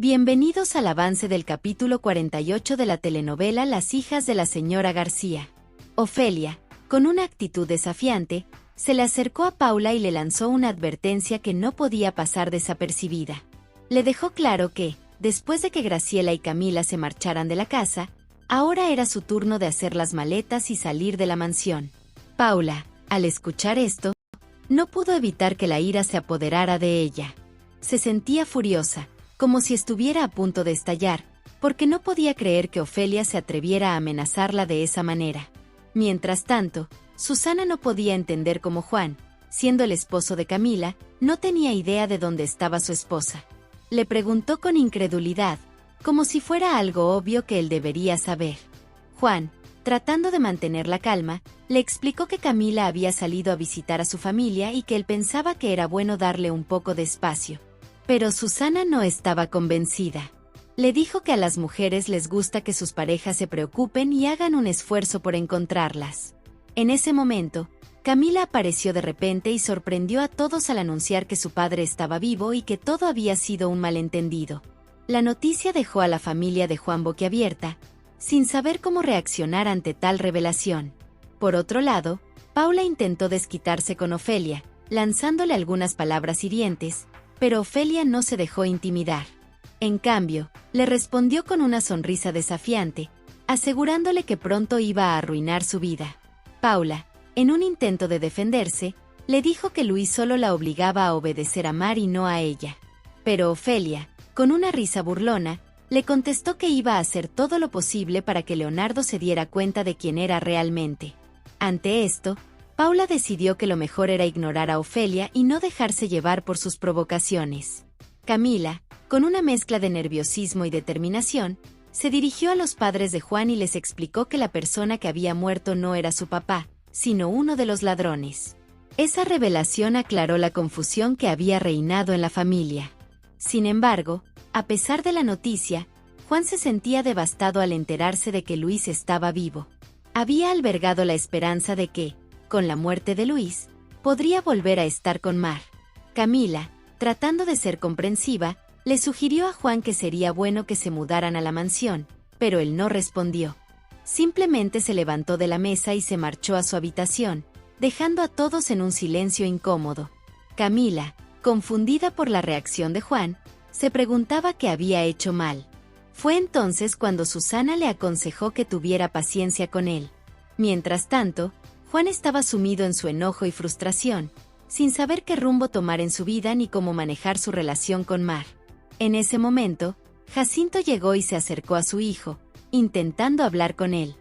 Bienvenidos al avance del capítulo 48 de la telenovela Las hijas de la señora García. Ofelia, con una actitud desafiante, se le acercó a Paula y le lanzó una advertencia que no podía pasar desapercibida. Le dejó claro que, después de que Graciela y Camila se marcharan de la casa, ahora era su turno de hacer las maletas y salir de la mansión. Paula, al escuchar esto, no pudo evitar que la ira se apoderara de ella. Se sentía furiosa, como si estuviera a punto de estallar, porque no podía creer que Ofelia se atreviera a amenazarla de esa manera. Mientras tanto, Susana no podía entender cómo Juan, siendo el esposo de Camila, no tenía idea de dónde estaba su esposa. Le preguntó con incredulidad, como si fuera algo obvio que él debería saber. Juan, tratando de mantener la calma, le explicó que Camila había salido a visitar a su familia y que él pensaba que era bueno darle un poco de espacio. Pero Susana no estaba convencida. Le dijo que a las mujeres les gusta que sus parejas se preocupen y hagan un esfuerzo por encontrarlas. En ese momento, Camila apareció de repente y sorprendió a todos al anunciar que su padre estaba vivo y que todo había sido un malentendido. La noticia dejó a la familia de Juan boquiabierta, sin saber cómo reaccionar ante tal revelación. Por otro lado, Paula intentó desquitarse con Ofelia, lanzándole algunas palabras hirientes, pero Ofelia no se dejó intimidar. En cambio, le respondió con una sonrisa desafiante, asegurándole que pronto iba a arruinar su vida. Paula, en un intento de defenderse, le dijo que Luis solo la obligaba a obedecer a Mar y no a ella. Pero Ofelia, con una risa burlona, le contestó que iba a hacer todo lo posible para que Leonardo se diera cuenta de quién era realmente. Ante esto, Paula decidió que lo mejor era ignorar a Ofelia y no dejarse llevar por sus provocaciones. Camila, con una mezcla de nerviosismo y determinación, se dirigió a los padres de Juan y les explicó que la persona que había muerto no era su papá, sino uno de los ladrones. Esa revelación aclaró la confusión que había reinado en la familia. Sin embargo, a pesar de la noticia, Juan se sentía devastado al enterarse de que Luis estaba vivo. Había albergado la esperanza de que, con la muerte de Luis, podría volver a estar con Mar. Camila, tratando de ser comprensiva, le sugirió a Juan que sería bueno que se mudaran a la mansión, pero él no respondió. Simplemente se levantó de la mesa y se marchó a su habitación, dejando a todos en un silencio incómodo. Camila, confundida por la reacción de Juan, se preguntaba qué había hecho mal. Fue entonces cuando Susana le aconsejó que tuviera paciencia con él. Mientras tanto, Juan estaba sumido en su enojo y frustración, sin saber qué rumbo tomar en su vida ni cómo manejar su relación con Mar. En ese momento, Jacinto llegó y se acercó a su hijo, intentando hablar con él.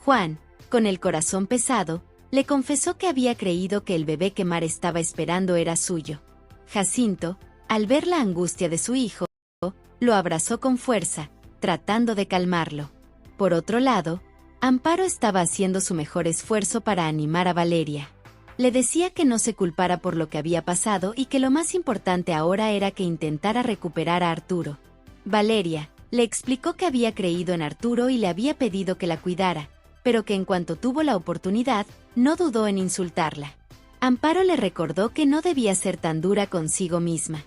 Juan, con el corazón pesado, le confesó que había creído que el bebé que Mar estaba esperando era suyo. Jacinto, al ver la angustia de su hijo, lo abrazó con fuerza, tratando de calmarlo. Por otro lado, Amparo estaba haciendo su mejor esfuerzo para animar a Valeria. Le decía que no se culpara por lo que había pasado y que lo más importante ahora era que intentara recuperar a Arturo. Valeria le explicó que había creído en Arturo y le había pedido que la cuidara, pero que en cuanto tuvo la oportunidad, no dudó en insultarla. Amparo le recordó que no debía ser tan dura consigo misma.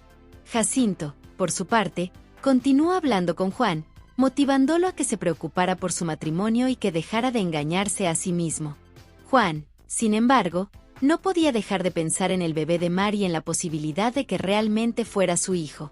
Jacinto, por su parte, continuó hablando con Juan, motivándolo a que se preocupara por su matrimonio y que dejara de engañarse a sí mismo. Juan, sin embargo, no podía dejar de pensar en el bebé de Mar y en la posibilidad de que realmente fuera su hijo.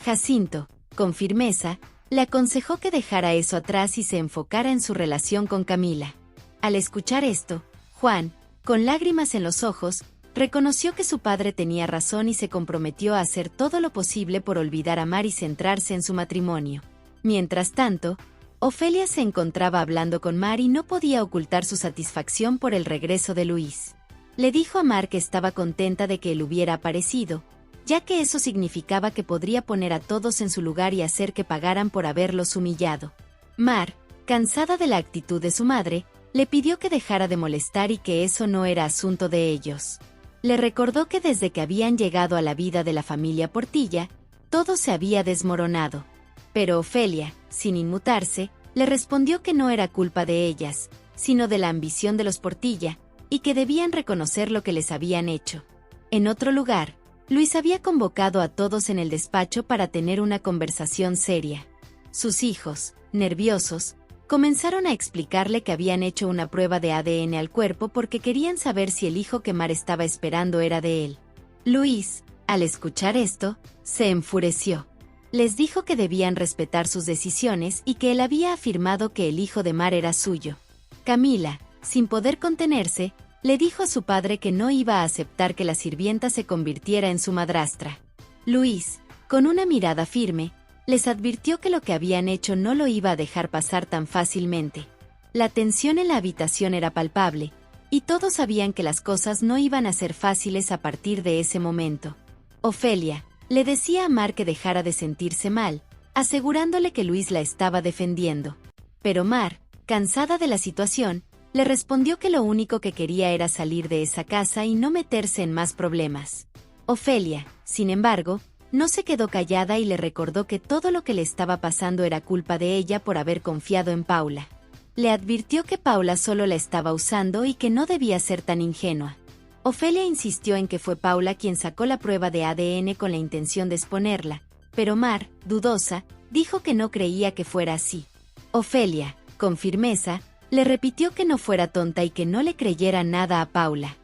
Jacinto, con firmeza, le aconsejó que dejara eso atrás y se enfocara en su relación con Camila. Al escuchar esto, Juan, con lágrimas en los ojos, reconoció que su padre tenía razón y se comprometió a hacer todo lo posible por olvidar a Mar y centrarse en su matrimonio. Mientras tanto, Ofelia se encontraba hablando con Mar y no podía ocultar su satisfacción por el regreso de Luis. Le dijo a Mar que estaba contenta de que él hubiera aparecido, ya que eso significaba que podría poner a todos en su lugar y hacer que pagaran por haberlos humillado. Mar, cansada de la actitud de su madre, le pidió que dejara de molestar y que eso no era asunto de ellos. Le recordó que desde que habían llegado a la vida de la familia Portilla, todo se había desmoronado. Pero Ofelia, sin inmutarse, le respondió que no era culpa de ellas, sino de la ambición de los Portilla, y que debían reconocer lo que les habían hecho. En otro lugar, Luis había convocado a todos en el despacho para tener una conversación seria. Sus hijos, nerviosos, comenzaron a explicarle que habían hecho una prueba de ADN al cuerpo porque querían saber si el hijo que Mar estaba esperando era de él. Luis, al escuchar esto, se enfureció. Les dijo que debían respetar sus decisiones y que él había afirmado que el hijo de Mar era suyo. Camila, sin poder contenerse, le dijo a su padre que no iba a aceptar que la sirvienta se convirtiera en su madrastra. Luis, con una mirada firme, les advirtió que lo que habían hecho no lo iba a dejar pasar tan fácilmente. La tensión en la habitación era palpable, y todos sabían que las cosas no iban a ser fáciles a partir de ese momento. Ofelia le decía a Mar que dejara de sentirse mal, asegurándole que Luis la estaba defendiendo. Pero Mar, cansada de la situación, le respondió que lo único que quería era salir de esa casa y no meterse en más problemas. Ofelia, sin embargo, no se quedó callada y le recordó que todo lo que le estaba pasando era culpa de ella por haber confiado en Paula. Le advirtió que Paula solo la estaba usando y que no debía ser tan ingenua. Ofelia insistió en que fue Paula quien sacó la prueba de ADN con la intención de exponerla, pero Mar, dudosa, dijo que no creía que fuera así. Ofelia, con firmeza, le repitió que no fuera tonta y que no le creyera nada a Paula.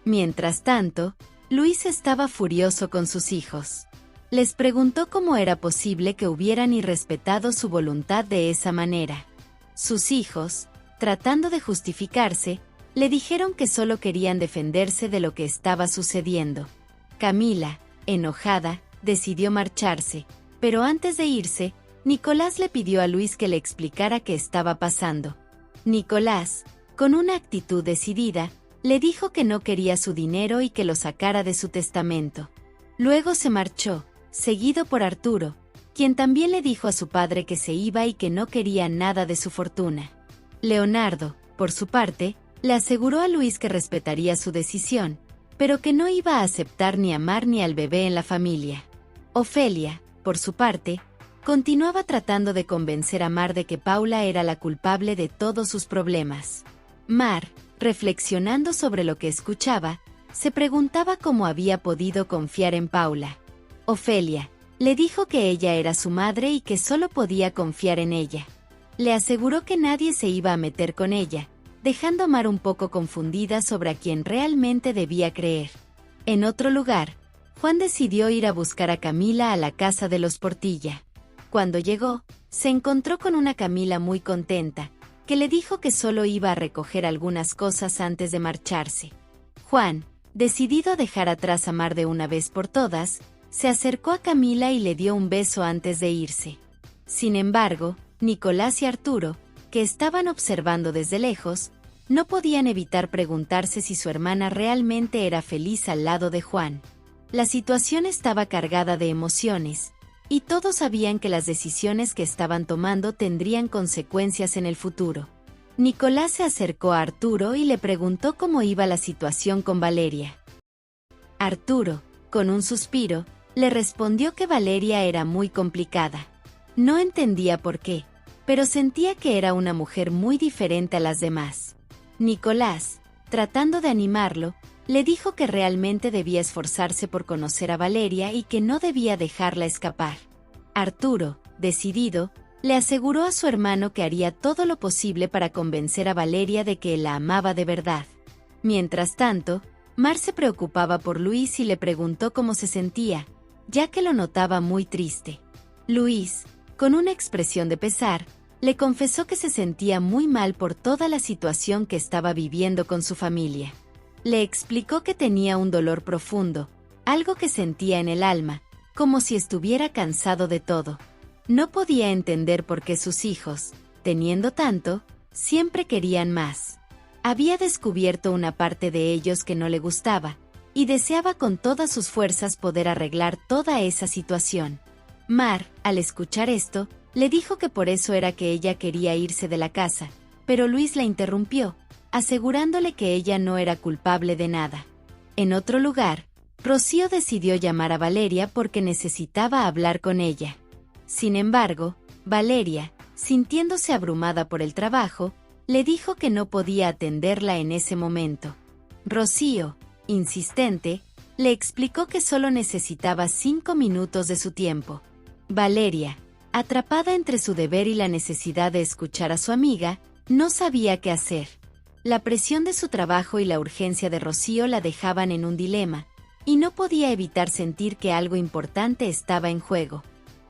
Mientras tanto, Luis estaba furioso con sus hijos. Les preguntó cómo era posible que hubieran irrespetado su voluntad de esa manera. Sus hijos, tratando de justificarse, le dijeron que solo querían defenderse de lo que estaba sucediendo. Camila, enojada, decidió marcharse, pero antes de irse, Nicolás le pidió a Luis que le explicara qué estaba pasando. Nicolás, con una actitud decidida, le dijo que no quería su dinero y que lo sacara de su testamento. Luego se marchó, seguido por Arturo, quien también le dijo a su padre que se iba y que no quería nada de su fortuna. Leonardo, por su parte, le aseguró a Luis que respetaría su decisión, pero que no iba a aceptar ni a Mar ni al bebé en la familia. Ofelia, por su parte, continuaba tratando de convencer a Mar de que Paula era la culpable de todos sus problemas. Mar, reflexionando sobre lo que escuchaba, se preguntaba cómo había podido confiar en Paula. Ofelia le dijo que ella era su madre y que solo podía confiar en ella. Le aseguró que nadie se iba a meter con ella, dejando a Mar un poco confundida sobre a quién realmente debía creer. En otro lugar, Juan decidió ir a buscar a Camila a la casa de los Portilla. Cuando llegó, se encontró con una Camila muy contenta, que le dijo que solo iba a recoger algunas cosas antes de marcharse. Juan, decidido a dejar atrás a Mar de una vez por todas, se acercó a Camila y le dio un beso antes de irse. Sin embargo, Nicolás y Arturo, que estaban observando desde lejos, no podían evitar preguntarse si su hermana realmente era feliz al lado de Juan. La situación estaba cargada de emociones, y todos sabían que las decisiones que estaban tomando tendrían consecuencias en el futuro. Nicolás se acercó a Arturo y le preguntó cómo iba la situación con Valeria. Arturo, con un suspiro, le respondió que Valeria era muy complicada. No entendía por qué, pero sentía que era una mujer muy diferente a las demás. Nicolás, tratando de animarlo, le dijo que realmente debía esforzarse por conocer a Valeria y que no debía dejarla escapar. Arturo, decidido, le aseguró a su hermano que haría todo lo posible para convencer a Valeria de que la amaba de verdad. Mientras tanto, Mar se preocupaba por Luis y le preguntó cómo se sentía, ya que lo notaba muy triste. Luis, con una expresión de pesar, le confesó que se sentía muy mal por toda la situación que estaba viviendo con su familia. Le explicó que tenía un dolor profundo, algo que sentía en el alma, como si estuviera cansado de todo. No podía entender por qué sus hijos, teniendo tanto, siempre querían más. Había descubierto una parte de ellos que no le gustaba, y deseaba con todas sus fuerzas poder arreglar toda esa situación. Mar, al escuchar esto, le dijo que por eso era que ella quería irse de la casa, pero Luis la interrumpió, asegurándole que ella no era culpable de nada. En otro lugar, Rocío decidió llamar a Valeria porque necesitaba hablar con ella. Sin embargo, Valeria, sintiéndose abrumada por el trabajo, le dijo que no podía atenderla en ese momento. Rocío, insistente, le explicó que solo necesitaba 5 minutos de su tiempo. Valeria, atrapada entre su deber y la necesidad de escuchar a su amiga, no sabía qué hacer. La presión de su trabajo y la urgencia de Rocío la dejaban en un dilema, y no podía evitar sentir que algo importante estaba en juego.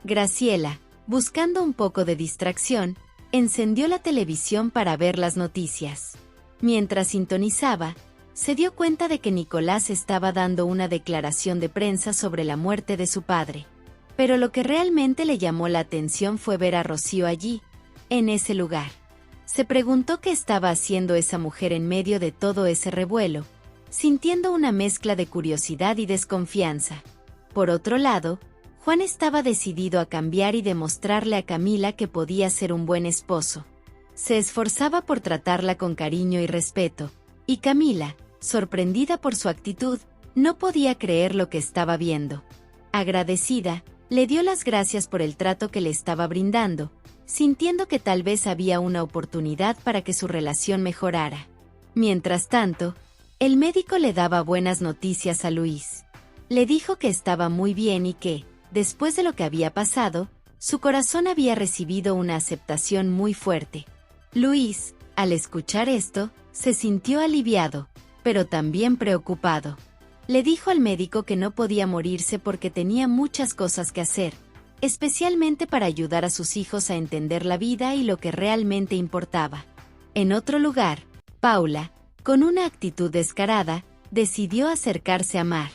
Graciela, buscando un poco de distracción, encendió la televisión para ver las noticias. Mientras sintonizaba, se dio cuenta de que Nicolás estaba dando una declaración de prensa sobre la muerte de su padre. Pero lo que realmente le llamó la atención fue ver a Rocío allí, en ese lugar. Se preguntó qué estaba haciendo esa mujer en medio de todo ese revuelo, sintiendo una mezcla de curiosidad y desconfianza. Por otro lado, Juan estaba decidido a cambiar y demostrarle a Camila que podía ser un buen esposo. Se esforzaba por tratarla con cariño y respeto, y Camila, sorprendida por su actitud, no podía creer lo que estaba viendo. Agradecida, le dio las gracias por el trato que le estaba brindando, sintiendo que tal vez había una oportunidad para que su relación mejorara. Mientras tanto, el médico le daba buenas noticias a Luis. Le dijo que estaba muy bien y que, después de lo que había pasado, su corazón había recibido una aceptación muy fuerte. Luis, al escuchar esto, se sintió aliviado, pero también preocupado. Le dijo al médico que no podía morirse porque tenía muchas cosas que hacer, especialmente para ayudar a sus hijos a entender la vida y lo que realmente importaba. En otro lugar, Paula, con una actitud descarada, decidió acercarse a Mar.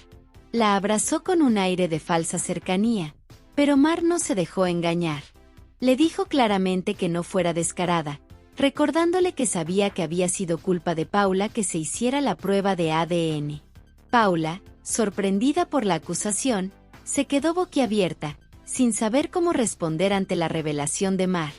La abrazó con un aire de falsa cercanía, pero Mar no se dejó engañar. Le dijo claramente que no fuera descarada, recordándole que sabía que había sido culpa de Paula que se hiciera la prueba de ADN. Paula, sorprendida por la acusación, se quedó boquiabierta, sin saber cómo responder ante la revelación de Mar.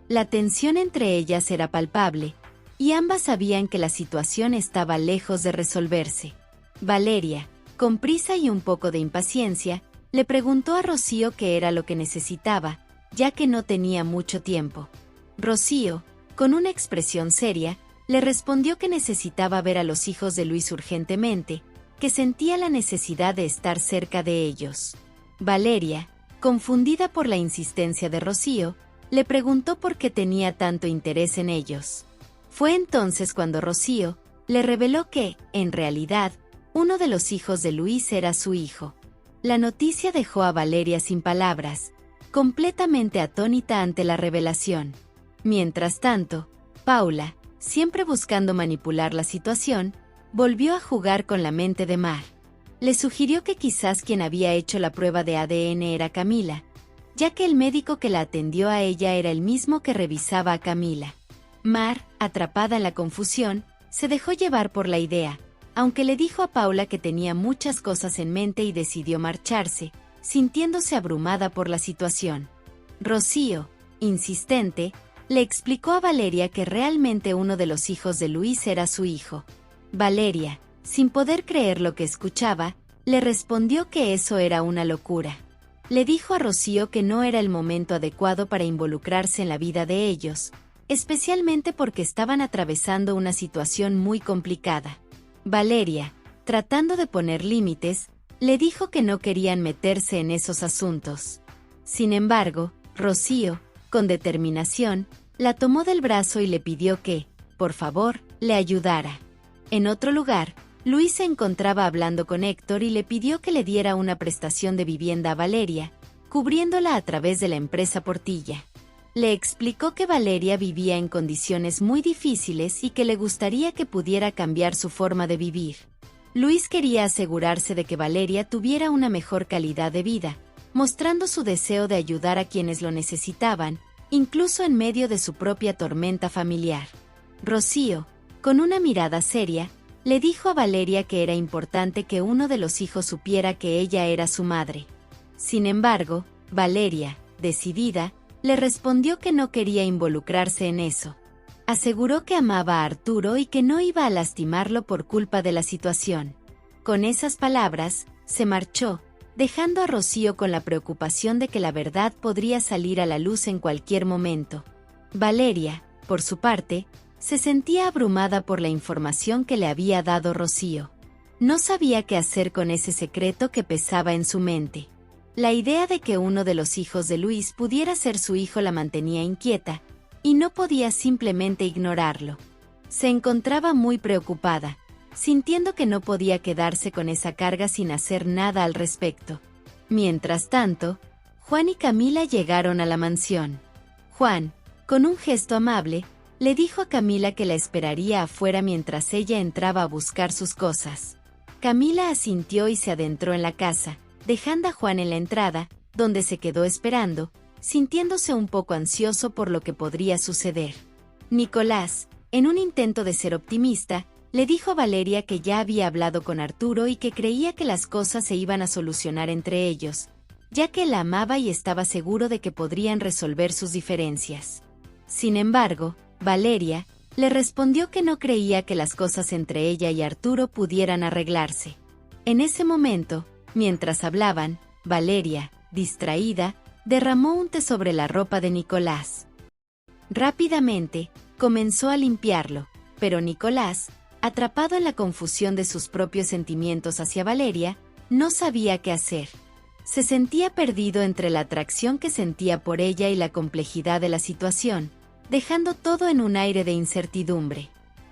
La tensión entre ellas era palpable, y ambas sabían que la situación estaba lejos de resolverse. Valeria, con prisa y un poco de impaciencia, le preguntó a Rocío qué era lo que necesitaba, ya que no tenía mucho tiempo. Rocío, con una expresión seria, le respondió que necesitaba ver a los hijos de Luis urgentemente, que sentía la necesidad de estar cerca de ellos. Valeria, confundida por la insistencia de Rocío, le preguntó por qué tenía tanto interés en ellos. Fue entonces cuando Rocío le reveló que, en realidad, uno de los hijos de Luis era su hijo. La noticia dejó a Valeria sin palabras, completamente atónita ante la revelación. Mientras tanto, Paula, siempre buscando manipular la situación, volvió a jugar con la mente de Mar. Le sugirió que quizás quien había hecho la prueba de ADN era Camila, ya que el médico que la atendió a ella era el mismo que revisaba a Camila. Mar, atrapada en la confusión, se dejó llevar por la idea, aunque le dijo a Paula que tenía muchas cosas en mente y decidió marcharse, sintiéndose abrumada por la situación. Rocío, insistente, le explicó a Valeria que realmente uno de los hijos de Luis era su hijo. Valeria, sin poder creer lo que escuchaba, le respondió que eso era una locura. Le dijo a Rocío que no era el momento adecuado para involucrarse en la vida de ellos, especialmente porque estaban atravesando una situación muy complicada. Valeria, tratando de poner límites, le dijo que no querían meterse en esos asuntos. Sin embargo, Rocío, con determinación, la tomó del brazo y le pidió que, por favor, le ayudara. En otro lugar, Luis se encontraba hablando con Héctor y le pidió que le diera una prestación de vivienda a Valeria, cubriéndola a través de la empresa Portilla. Le explicó que Valeria vivía en condiciones muy difíciles y que le gustaría que pudiera cambiar su forma de vivir. Luis quería asegurarse de que Valeria tuviera una mejor calidad de vida, mostrando su deseo de ayudar a quienes lo necesitaban, incluso en medio de su propia tormenta familiar. Rocío, con una mirada seria, le dijo a Valeria que era importante que uno de los hijos supiera que ella era su madre. Sin embargo, Valeria, decidida, le respondió que no quería involucrarse en eso. Aseguró que amaba a Arturo y que no iba a lastimarlo por culpa de la situación. Con esas palabras, se marchó, dejando a Rocío con la preocupación de que la verdad podría salir a la luz en cualquier momento. Valeria, por su parte, se sentía abrumada por la información que le había dado Rocío. No sabía qué hacer con ese secreto que pesaba en su mente. La idea de que uno de los hijos de Luis pudiera ser su hijo la mantenía inquieta, y no podía simplemente ignorarlo. Se encontraba muy preocupada, sintiendo que no podía quedarse con esa carga sin hacer nada al respecto. Mientras tanto, Juan y Camila llegaron a la mansión. Juan, con un gesto amable, le dijo a Camila que la esperaría afuera mientras ella entraba a buscar sus cosas. Camila asintió y se adentró en la casa, dejando a Juan en la entrada, donde se quedó esperando, sintiéndose un poco ansioso por lo que podría suceder. Nicolás, en un intento de ser optimista, le dijo a Valeria que ya había hablado con Arturo y que creía que las cosas se iban a solucionar entre ellos, ya que la amaba y estaba seguro de que podrían resolver sus diferencias. Sin embargo, Valeria le respondió que no creía que las cosas entre ella y Arturo pudieran arreglarse. En ese momento, mientras hablaban, Valeria, distraída, derramó un té sobre la ropa de Nicolás. Rápidamente, comenzó a limpiarlo, pero Nicolás, atrapado en la confusión de sus propios sentimientos hacia Valeria, no sabía qué hacer. Se sentía perdido entre la atracción que sentía por ella y la complejidad de la situación, dejando todo en un aire de incertidumbre.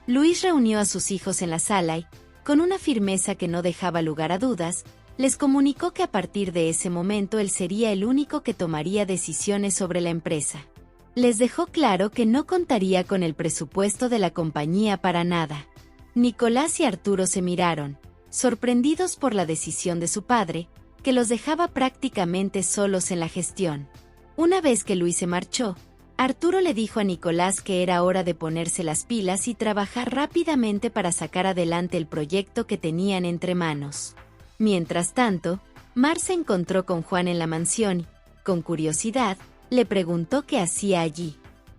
Luis reunió a sus hijos en la sala y, con una firmeza que no dejaba lugar a dudas, les comunicó que a partir de ese momento él sería el único que tomaría decisiones sobre la empresa. Les dejó claro que no contaría con el presupuesto de la compañía para nada. Nicolás y Arturo se miraron, sorprendidos por la decisión de su padre, que los dejaba prácticamente solos en la gestión. Una vez que Luis se marchó, Arturo le dijo a Nicolás que era hora de ponerse las pilas y trabajar rápidamente para sacar adelante el proyecto que tenían entre manos. Mientras tanto, Mar se encontró con Juan en la mansión y, con curiosidad, le preguntó qué hacía allí.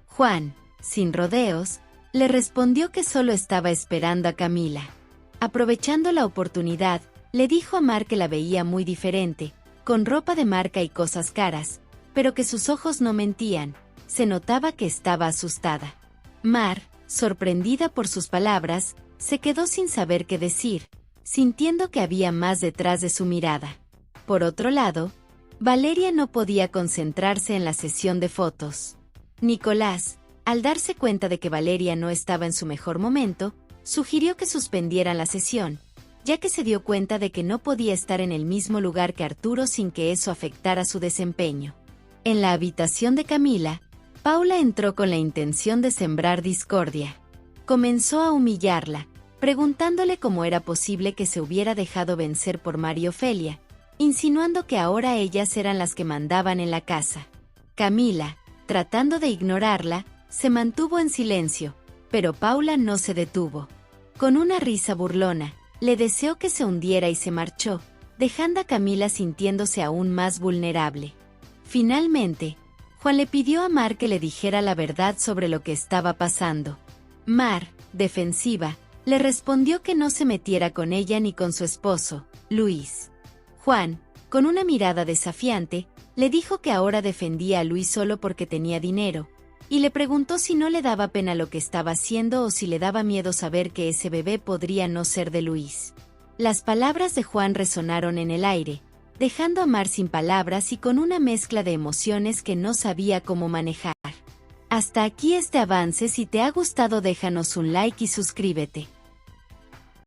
Juan, sin rodeos, le respondió que solo estaba esperando a Camila. Aprovechando la oportunidad, le dijo a Mar que la veía muy diferente, con ropa de marca y cosas caras, pero que sus ojos no mentían, se notaba que estaba asustada. Mar, sorprendida por sus palabras, se quedó sin saber qué decir, sintiendo que había más detrás de su mirada. Por otro lado, Valeria no podía concentrarse en la sesión de fotos. Nicolás, al darse cuenta de que Valeria no estaba en su mejor momento, sugirió que suspendieran la sesión, ya que se dio cuenta de que no podía estar en el mismo lugar que Arturo sin que eso afectara su desempeño. En la habitación de Camila, Paula entró con la intención de sembrar discordia. Comenzó a humillarla, preguntándole cómo era posible que se hubiera dejado vencer por Mar y Ofelia, insinuando que ahora ellas eran las que mandaban en la casa. Camila, tratando de ignorarla, se mantuvo en silencio, pero Paula no se detuvo. Con una risa burlona, le deseó que se hundiera y se marchó, dejando a Camila sintiéndose aún más vulnerable. Finalmente, Juan le pidió a Mar que le dijera la verdad sobre lo que estaba pasando. Mar, defensiva, le respondió que no se metiera con ella ni con su esposo, Luis. Juan, con una mirada desafiante, le dijo que ahora defendía a Luis solo porque tenía dinero, y le preguntó si no le daba pena lo que estaba haciendo o si le daba miedo saber que ese bebé podría no ser de Luis. Las palabras de Juan resonaron en el aire, dejando a Mar sin palabras y con una mezcla de emociones que no sabía cómo manejar. Hasta aquí este avance. Si te ha gustado déjanos un like y suscríbete.